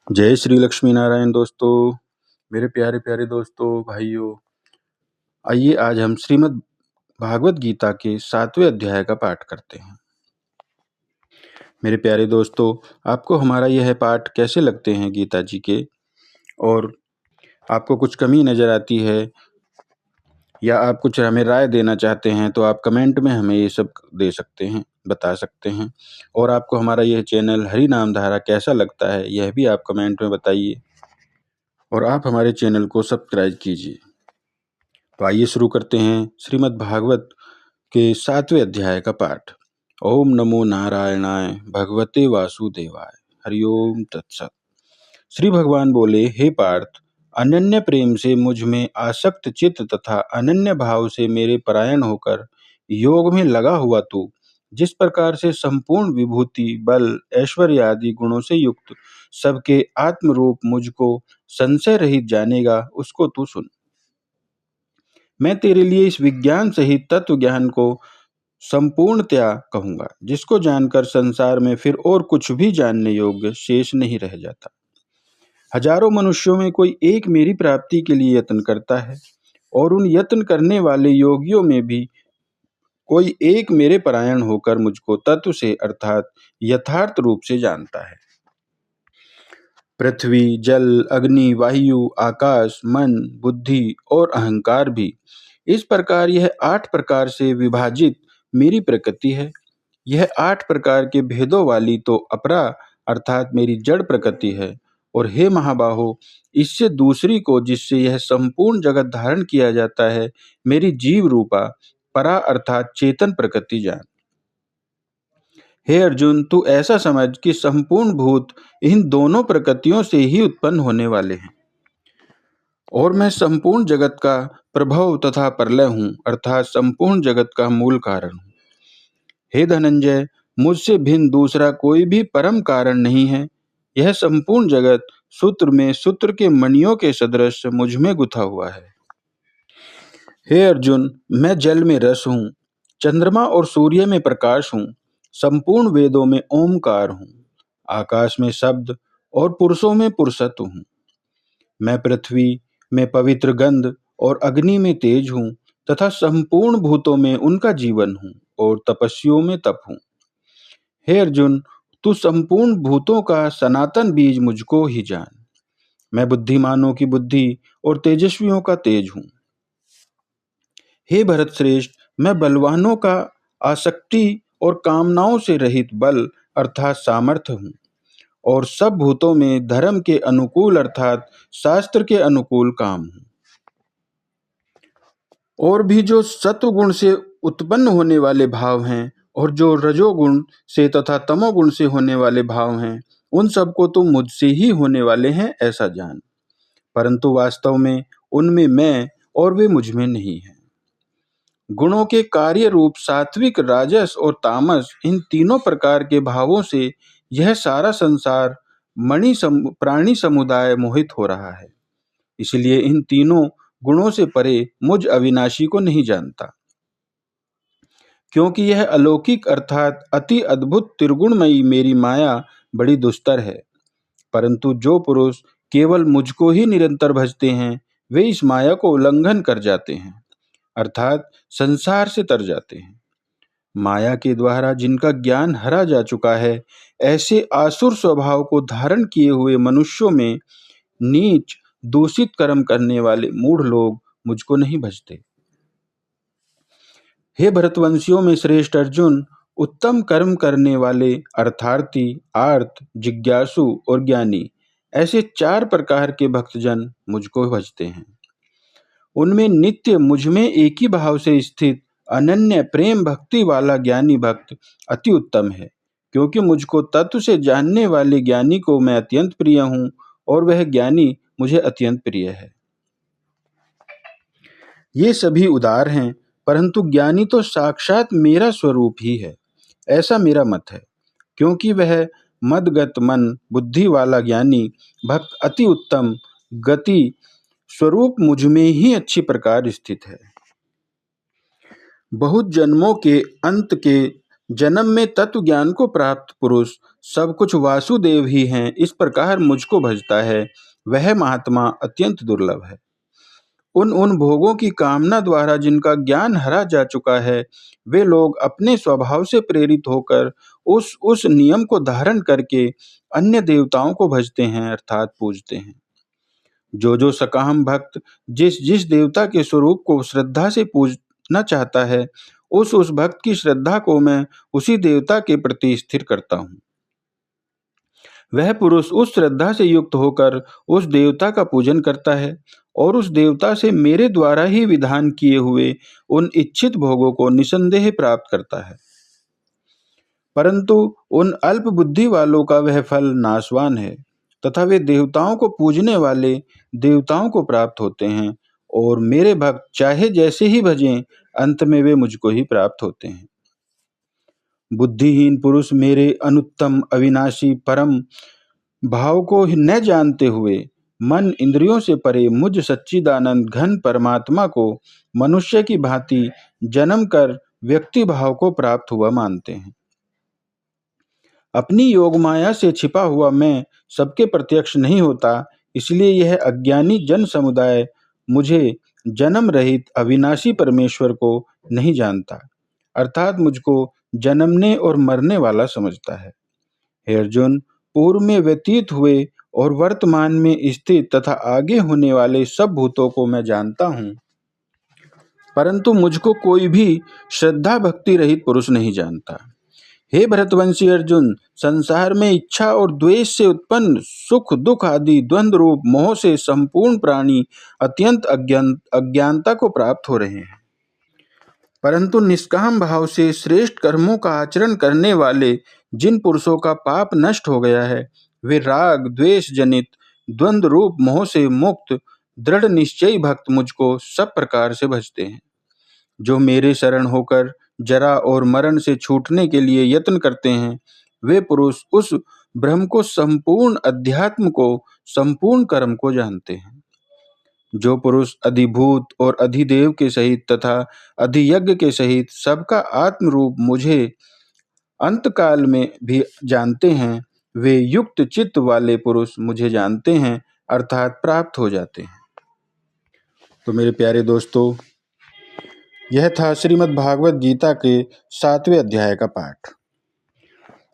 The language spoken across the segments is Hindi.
जय श्री लक्ष्मी नारायण दोस्तों, मेरे प्यारे प्यारे दोस्तों, भाइयों। आइए आज हम श्रीमद् भागवत गीता के 7वें अध्याय का पाठ करते हैं। मेरे प्यारे दोस्तों, आपको हमारा यह पाठ कैसे लगते हैं गीता जी के, और आपको कुछ कमी नज़र आती है या आप कुछ हमें राय देना चाहते हैं तो आप कमेंट में हमें ये सब दे सकते हैं, बता सकते हैं। और आपको हमारा यह चैनल हरि नाम धारा कैसा लगता है यह भी आप कमेंट में बताइए, और आप हमारे चैनल को सब्सक्राइब कीजिए। तो आइए शुरू करते हैं श्रीमद् भागवत के 7वें अध्याय का पाठ। ओम नमो नारायणाय भगवते वासुदेवाय। हरिओम तत्सत। श्री भगवान बोले, हे पार्थ, अनन्य प्रेम से मुझ में आसक्त चित्त तथा अनन्य भाव से मेरे परायण होकर योग में लगा हुआ तू जिस प्रकार से संपूर्ण विभूति, बल, ऐश्वर्य आदि गुणों से युक्त सबके आत्म रूप मुझको संशय रहित जानेगा, उसको तू सुन। मैं तेरे लिए इस विज्ञान सहित तत्व ज्ञान को संपूर्णतया कहूंगा, जिसको जानकर संसार में फिर और कुछ भी जानने योग्य शेष नहीं रह जाता। हजारों मनुष्यों में कोई एक मेरी प्राप्ति के लिए यत्न करता है, और उन यत्न करने वाले योगियों में भी कोई एक मेरे परायण होकर मुझको तत्व से अर्थात यथार्थ रूप से जानता है। पृथ्वी, जल, अग्नि, वायु, आकाश, मन, बुद्धि और अहंकार भी इस प्रकार यह 8 प्रकार से विभाजित मेरी प्रकृति है। यह 8 प्रकार के भेदों वाली तो अपरा अर्थात मेरी जड़ प्रकृति है। और हे महाबाहो, इससे दूसरी को जिससे यह संपूर्ण जगत धारण किया जाता है, मेरी जीव रूपा परा अर्थात चेतन प्रकृति जान। हे अर्जुन, तू ऐसा समझ कि संपूर्ण भूत इन दोनों प्रकृतियों से ही उत्पन्न होने वाले हैं, और मैं संपूर्ण जगत का प्रभव तथा प्रलय हूँ, अर्थात संपूर्ण जगत का मूल कारण हूँ। हे धनंजय, मुझसे भिन्न दूसरा कोई भी परम कारण नहीं है। यह संपूर्ण जगत सूत्र में सूत्र के मणियों के सदृश मुझ में गुथा हुआ है। हे अर्जुन, मैं जल में रस हूँ, चंद्रमा और सूर्य में प्रकाश हूँ, संपूर्ण वेदों में ओमकार हूँ, आकाश में शब्द और पुरुषों में पुरुषत्व हूँ। मैं पृथ्वी में पवित्र गंध और अग्नि में तेज हूँ, तथा संपूर्ण भूतों में उनका जीवन हूँ, और तपस्वियों में तप हूँ। हे अर्जुन, तू संपूर्ण भूतों का सनातन बीज मुझको ही जान। मैं बुद्धिमानों की बुद्धि और तेजस्वियों का तेज हूँ। हे भरत श्रेष्ठ, मैं बलवानों का आसक्ति और कामनाओं से रहित बल अर्थात सामर्थ्य हूँ, और सब भूतों में धर्म के अनुकूल अर्थात शास्त्र के अनुकूल काम हूँ। और भी जो सत्वगुण से उत्पन्न होने वाले भाव हैं, और जो रजोगुण से तथा तमोगुण से होने वाले भाव हैं, उन सबको तुम मुझसे ही होने वाले हैं ऐसा जान। परंतु वास्तव में उनमें मैं और वे मुझ में नहीं हैं। गुणों के कार्य रूप सात्विक, राजस और तामस, इन तीनों प्रकार के भावों से यह सारा संसार प्राणी समुदाय मोहित हो रहा है। इसलिए इन तीनों गुणों से परे मुझ अविनाशी को नहीं जानता, क्योंकि यह अलौकिक अर्थात अति अद्भुत त्रिगुणमयी मेरी माया बड़ी दुस्तर है। परंतु जो पुरुष केवल मुझको ही निरंतर भजते हैं, वे इस माया को उल्लंघन कर जाते हैं, अर्थात संसार से तर जाते हैं। माया के द्वारा जिनका ज्ञान हरा जा चुका है, ऐसे आसुर स्वभाव को धारण किए हुए मनुष्यों में नीच दूषित कर्म करने वाले मूढ़ लोग मुझको नहीं भजते। हे भरतवंशियों में श्रेष्ठ अर्जुन, उत्तम कर्म करने वाले अर्थार्थी, आर्त, जिज्ञासु और ज्ञानी, ऐसे 4 प्रकार के भक्तजन मुझको भजते हैं। उनमें नित्य मुझ में एक ही भाव से स्थित अनन्य प्रेम भक्ति वाला ज्ञानी भक्त अति उत्तम है, क्योंकि मुझको तत्व से जानने वाले ज्ञानी को मैं अत्यंत प्रिय हूँ, और वह ज्ञानी मुझे अत्यंत प्रिय है। ये सभी उदार हैं, परंतु ज्ञानी तो साक्षात मेरा स्वरूप ही है, ऐसा मेरा मत है। क्योंकि वह मदगत मन बुद्धि वाला ज्ञानी भक्त अति उत्तम गति स्वरूप मुझ में ही अच्छी प्रकार स्थित है। बहुत जन्मों के अंत के जन्म में तत्व ज्ञान को प्राप्त पुरुष सब कुछ वासुदेव ही हैं, इस प्रकार मुझको भजता है, वह महात्मा अत्यंत दुर्लभ है। उन उन भोगों की कामना द्वारा जिनका ज्ञान हरा जा चुका है, वे लोग अपने स्वभाव से प्रेरित होकर उस नियम को धारण करके अन्य देवताओं को भजते हैं, अर्थात पूजते हैं। जो जो सकाम भक्त जिस जिस देवता के स्वरूप को श्रद्धा से पूजना चाहता है, उस भक्त की श्रद्धा को मैं उसी देवता के प्रति स्थिर करता हूँ। वह पुरुष उस श्रद्धा से युक्त होकर उस देवता का पूजन करता है और उस देवता से मेरे द्वारा ही विधान किए हुए उन इच्छित भोगों को निसंदेह प्राप्त करता है। परंतु उन अल्प बुद्धि वालों का वह फल नाशवान है, तथा वे देवताओं को पूजने वाले देवताओं को प्राप्त होते हैं, और मेरे भक्त चाहे जैसे ही भजें, अंत में वे मुझको ही प्राप्त होते हैं। बुद्धिहीन पुरुष मेरे अनुत्तम अविनाशी परम भाव को न जानते हुए मन इंद्रियों से परे मुझ सच्चिदानंद घन परमात्मा को मनुष्य की भांति जन्म कर व्यक्ति भाव को प्राप्त हुआ मानते हैं। अपनी योग माया से छिपा हुआ मैं सबके प्रत्यक्ष नहीं होता, इसलिए यह अज्ञानी जन समुदाय मुझे जन्म रहित अविनाशी परमेश्वर को नहीं जानता, अर्थात मुझको जन्मने और मरने वाला समझता है। हे अर्जुन, पूर्व में व्यतीत हुए और वर्तमान में स्थित तथा आगे होने वाले सब भूतों को मैं जानता हूँ, परंतु मुझको कोई भी श्रद्धा भक्ति रहित पुरुष नहीं जानता। हे भरतवंशी अर्जुन, संसार में इच्छा और द्वेष से उत्पन्न सुख दुख आदि द्वंद्व रूप मोह से संपूर्ण प्राणी अत्यंत अज्ञानता को प्राप्त हो रहे हैं, परंतु निष्काम भाव से श्रेष्ठ कर्मों का आचरण करने वाले जिन पुरुषों का पाप नष्ट हो गया है, वे राग द्वेष जनित द्वंद्व रूप मोह से मुक्त दृढ़ निश्चयी भक्त मुझको सब प्रकार से भजते हैं। जो मेरे शरण होकर जरा और मरण से छूटने के लिए यत्न करते हैं, वे पुरुष उस ब्रह्म को संपूर्ण अध्यात्म को संपूर्ण कर्म को जानते हैं। जो पुरुष अधिभूत और अधिदेव के सहित तथा अधियज्ञ के सहित सबका आत्म रूप मुझे अंतकाल में भी जानते हैं, वे युक्त चित्त वाले पुरुष मुझे जानते हैं, अर्थात प्राप्त हो जाते हैं। तो मेरे प्यारे दोस्तों, यह था श्रीमद् भागवत गीता के 7वें अध्याय का पाठ।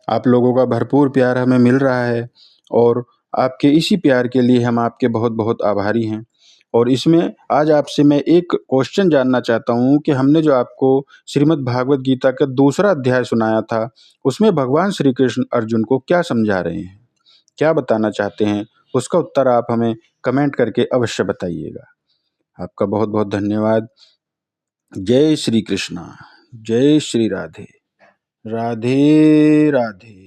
आप लोगों का भरपूर प्यार हमें मिल रहा है और आपके इसी प्यार के लिए हम आपके बहुत बहुत आभारी हैं। और इसमें आज आपसे मैं एक क्वेश्चन जानना चाहता हूँ कि हमने जो आपको श्रीमद् भागवत गीता का 2रा अध्याय सुनाया था, उसमें भगवान श्री कृष्ण अर्जुन को क्या समझा रहे हैं, क्या बताना चाहते हैं, उसका उत्तर आप हमें कमेंट करके अवश्य बताइएगा। आपका बहुत बहुत धन्यवाद। जय श्री कृष्णा, जय श्री राधे, राधे राधे।